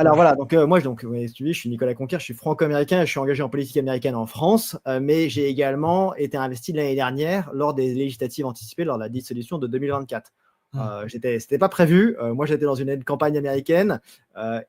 Alors voilà, donc moi, oui, je suis Nicolas Conquier, je suis franco-américain et je suis engagé en politique américaine en France, mais j'ai également été investi l'année dernière lors des législatives anticipées, lors de la dissolution de 2024. Mmh. C'était pas prévu. Moi, j'étais dans une campagne américaine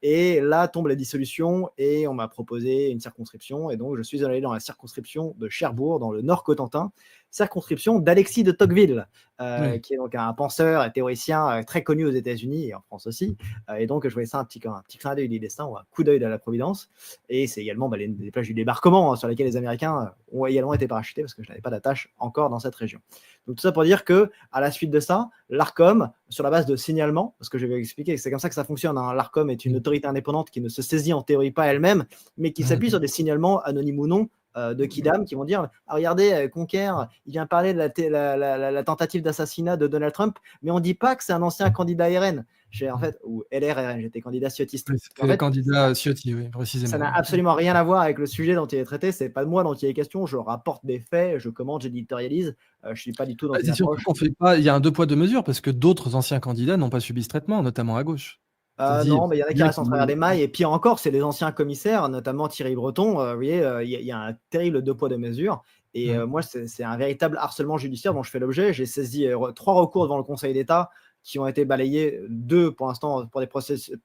et là tombe la dissolution et on m'a proposé une circonscription et donc je suis allé dans la circonscription de Cherbourg, dans le Nord-Cotentin, circonscription d'Alexis de Tocqueville, Oui. qui est donc un penseur et théoricien très connu aux États-Unis et en France aussi. Et donc, je voyais ça un petit clin d'œil du destin ou un coup d'œil de la Providence. Et c'est également les plages du débarquement sur lesquelles les Américains ont également été parachutés parce que je n'avais pas d'attache encore dans cette région. Donc, tout ça pour dire que, à la suite de ça, l'ARCOM, sur la base de signalements, parce que je vais vous expliquer que c'est comme ça que ça fonctionne, hein. L'ARCOM est une autorité indépendante qui ne se saisit en théorie pas elle-même, mais qui s'appuie sur des signalements anonymes ou non de Kidam qui vont dire ah, regardez, Conquer, il vient parler de la tentative d'assassinat de Donald Trump, mais on ne dit pas que c'est un ancien candidat RN. En fait, ou LRRN, j'étais candidat ciotiste. Oui, En c'était le fait, candidat Ciotti, oui, ça précisément. n'a absolument rien à voir avec le sujet dont il est traité. C'est pas de moi dont il est question. Je rapporte des faits, je commente, j'éditorialise. Je suis pas du tout dans Bah, une c'est surtout approche. qu'on fait pas il y a un 2 poids 2 mesures parce que d'autres anciens candidats n'ont pas subi ce traitement, notamment à gauche. C'est-à-dire, Non, mais il y en a c'est qui bien restent en qu'ils travers veulent des mailles. Et pire encore, c'est les anciens commissaires, notamment Thierry Breton. Vous voyez, il y a un terrible deux poids deux mesures. Et mmh, moi, c'est un véritable harcèlement judiciaire dont je fais l'objet. J'ai saisi 3 recours devant le Conseil d'État qui ont été balayés, 2 pour l'instant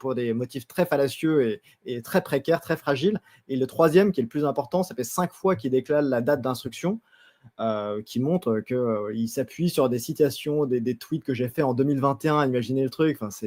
pour des motifs très fallacieux et très précaires, très fragiles. Et le troisième, qui est le plus important, ça fait 5 fois qu'il déclare la date d'instruction, qui montre qu'il s'appuie sur des citations, des tweets que j'ai fait en 2021. Imaginez le truc. Enfin,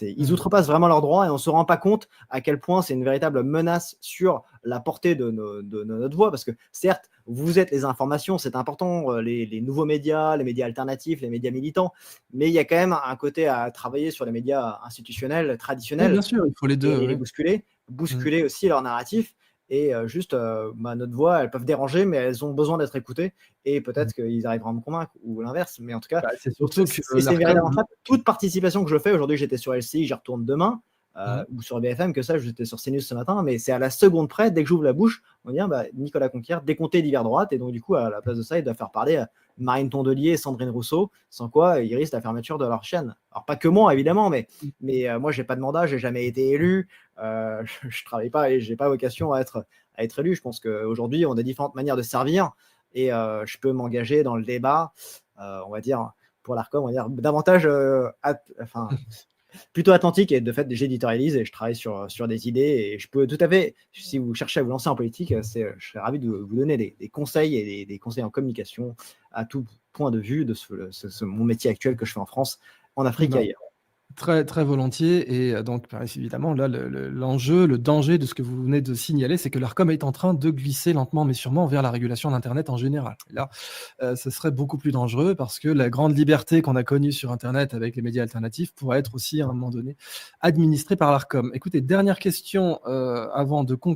ils mmh. outrepassent vraiment leurs droits et on ne se rend pas compte à quel point c'est une véritable menace sur la portée de notre voix. Parce que certes, vous êtes les informations, c'est important, les nouveaux médias, les médias alternatifs, les médias militants, mais il y a quand même un côté à travailler sur les médias institutionnels, Oui, traditionnels, bien sûr, il faut les 2, et les oui. bousculer, Mmh. bousculer aussi leur narratif. Et juste, notre voix, elles peuvent déranger, mais elles ont besoin d'être écoutées. Et Mmh. peut-être qu'ils arriveront à me convaincre ou l'inverse. Mais en tout cas, Bah, c'est donc surtout que c'est une l'ARCOM véritable entrave. Toute participation que je fais, aujourd'hui j'étais sur LCI, j'y retourne demain, mmh. ou sur BFM, que ça, j'étais sur CNews ce matin, mais c'est à la seconde près, dès que j'ouvre la bouche, on va dire bah, Nicolas Conquier, décompté d'hiver droite. Et donc, du coup, à la place de ça, il doit faire parler Marine Tondelier et Sandrine Rousseau, sans quoi ils risquent la fermeture de leur chaîne. Alors, pas que moi, évidemment, mais moi, j'ai pas de mandat, j'ai jamais été élu, je travaille pas et j'ai pas vocation à être élu. Je pense qu'aujourd'hui, on a différentes manières de servir et je peux m'engager dans le débat, on va dire, pour l'ARCOM, on va dire davantage plutôt atlantique. Et de fait, j'éditorialise et je travaille sur des idées. Et je peux tout à fait, si vous cherchez à vous lancer en politique, je serais ravi de vous donner des conseils et des conseils en communication à tout point de vue de mon métier actuel que je fais en France, en Eh Afrique et ben, ailleurs. très, très volontiers et donc bah, évidemment là l'enjeu, le danger de ce que vous venez de signaler, c'est que l'ARCOM est en train de glisser lentement mais sûrement vers la régulation d'internet en général. Et là, ce serait beaucoup plus dangereux parce que la grande liberté qu'on a connue sur internet avec les médias alternatifs pourrait être aussi à un moment donné administrée par l'ARCOM. Écoutez, dernière question, avant de conclure.